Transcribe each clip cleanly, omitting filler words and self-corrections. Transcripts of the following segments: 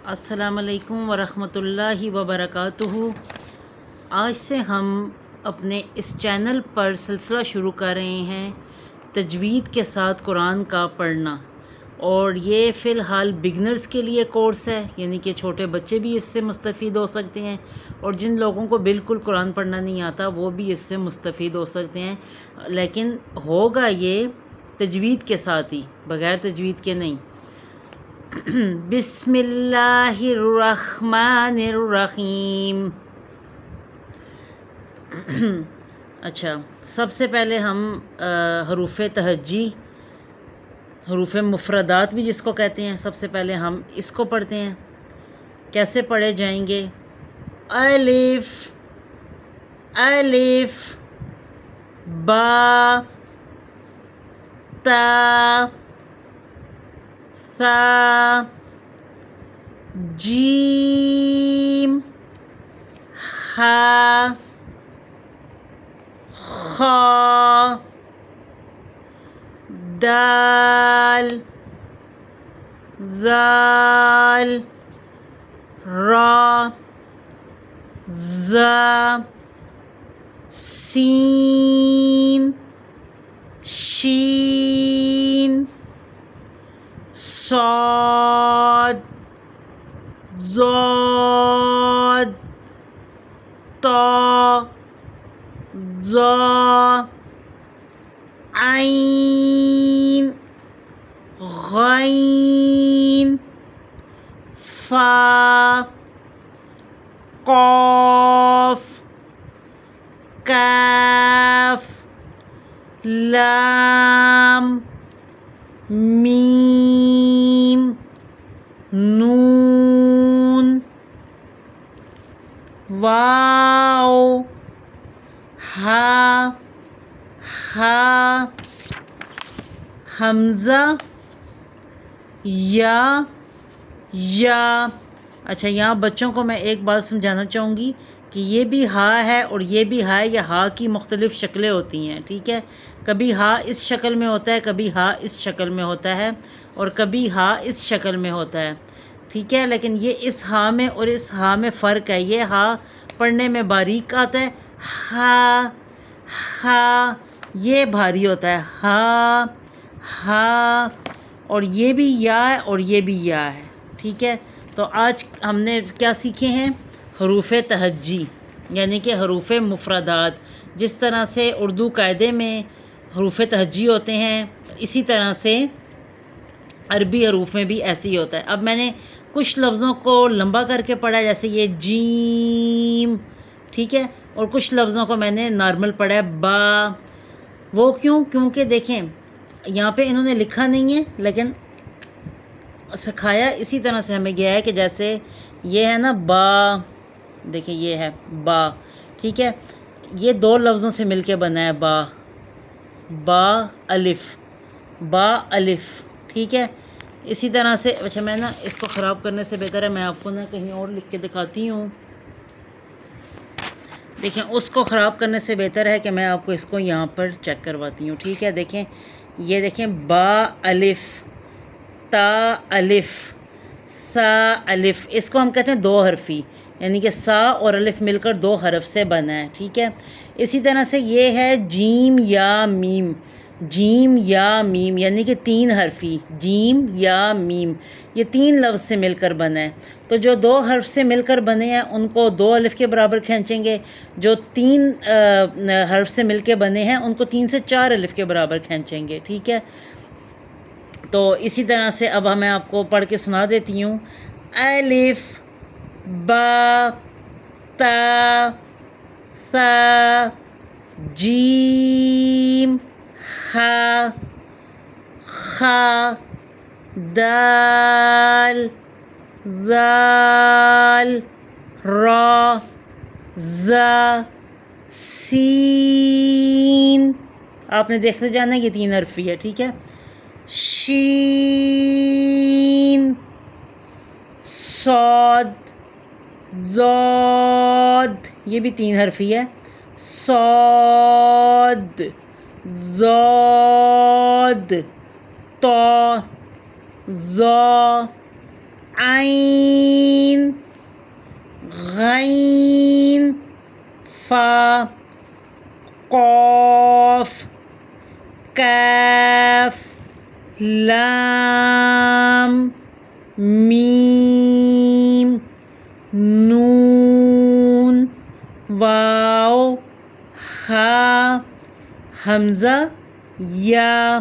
السلام علیکم ورحمۃ اللہ وبرکاتہ۔ آج سے ہم اپنے اس چینل پر سلسلہ شروع کر رہے ہیں تجوید کے ساتھ قرآن کا پڑھنا، اور یہ فی الحال بگنرز کے لیے کورس ہے، یعنی کہ چھوٹے بچے بھی اس سے مستفید ہو سکتے ہیں، اور جن لوگوں کو بالکل قرآن پڑھنا نہیں آتا وہ بھی اس سے مستفید ہو سکتے ہیں، لیکن ہوگا یہ تجوید کے ساتھ ہی، بغیر تجوید کے نہیں۔ بسم اللہ الرحمن الرحیم۔ اچھا، سب سے پہلے ہم حروف تہجی، حروف مفردات بھی جس کو کہتے ہیں، سب سے پہلے ہم اس کو پڑھتے ہیں۔ کیسے پڑھے جائیں گے؟ الف الف، با تا ثا، جیم ہا، خا، دال، ذال، را، زا، سین، شین، صاد، ضاد، طا، ظا، عین، غین، فا، قاف، کاف، لام، میم، نون، واو، ہا، ہا، حمزہ، یا۔ اچھا، یہاں بچوں کو میں ایک بات سمجھانا چاہوں گی کہ یہ بھی ہا ہے اور یہ بھی ہا ہے، یا ہا کی مختلف شکلیں ہوتی ہیں، ٹھیک ہے؟ کبھی ہا اس شکل میں ہوتا ہے، کبھی ہا اس شکل میں ہوتا ہے، اور کبھی ہا اس شکل میں ہوتا ہے، ٹھیک ہے؟ لیکن یہ اس ہا میں اور اس ہا میں فرق ہے۔ یہ ہا پڑھنے میں باریک آتا ہے، ہا، ہا یہ بھاری ہوتا ہے، ہا، ہا، اور یہ بھی یا ہے اور یہ بھی یا ہے، ٹھیک ہے؟ تو آج ہم نے کیا سیکھے ہیں؟ حروف تہجی، یعنی کہ حروف مفردات۔ جس طرح سے اردو قاعدے میں حروف تہجی ہوتے ہیں، اسی طرح سے عربی حروف میں بھی ایسے ہی ہوتا ہے۔ اب میں نے کچھ لفظوں کو لمبا کر کے پڑھا ہے، جیسے یہ جیم، ٹھیک ہے؟ اور کچھ لفظوں کو میں نے نارمل پڑھا ہے، با۔ وہ کیوں؟ کیونکہ دیکھیں یہاں پہ انہوں نے لکھا نہیں ہے، لیکن سکھایا اسی طرح سے ہمیں گیا ہے کہ جیسے یہ ہے نا با، دیکھیں یہ ہے با، ٹھیک ہے؟ یہ دو لفظوں سے مل کے بنا ہے، با، با الف، با الف، ٹھیک ہے؟ اسی طرح سے اچھا، میں نا اس کو خراب کرنے سے بہتر ہے میں آپ کو نا کہیں اور لکھ کے دکھاتی ہوں۔ دیکھیں اس کو خراب کرنے سے بہتر ہے کہ میں آپ کو اس کو یہاں پر چیک کرواتی ہوں، ٹھیک ہے؟ دیکھیں یہ دیکھیں، با الف، تا الف، سا الف، اس کو ہم کہتے ہیں دو حرفی، یعنی کہ سا اور الف مل کر دو حرف سے بنا ہے، ٹھیک ہے؟ اسی طرح سے یہ ہے جیم یا میم، جیم یا میم، یعنی کہ تین حرفی، جیم یا میم، یہ تین لفظ سے مل کر بنا ہے۔ تو جو دو حرف سے مل کر بنے ہیں ان کو دو الف کے برابر کھینچیں گے، جو تین حرف سے مل کے بنے ہیں ان کو 3 سے 4 الف کے برابر کھینچیں گے، ٹھیک ہے؟ تو اسی طرح سے اب میں آپ کو پڑھ کے سنا دیتی ہوں۔ الف، با، تا، ثا، جیم، ہا، خا، دال، ذال، را، زا، سین، آپ نے دیکھتے جانا ہے یہ تین حرفی ہے، ٹھیک ہے؟ شین، صاد، ضاد، یہ بھی تین حرفی ہے، صاد، ضاد، طا، ظا، عین غین فا قاف کاف لام میم نون واو ہا حمزہ یا.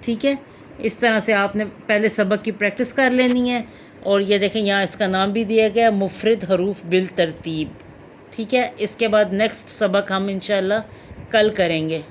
ٹھیک ہے، اس طرح سے آپ نے پہلے سبق کی پریکٹس کر لینی ہے. اور یہ دیکھیں یہاں اس کا نام بھی دیا گیا مفرد حروف بالترتیب. ٹھیک ہے، اس کے بعد نیکسٹ سبق ہم انشاءاللہ کل کریں گے.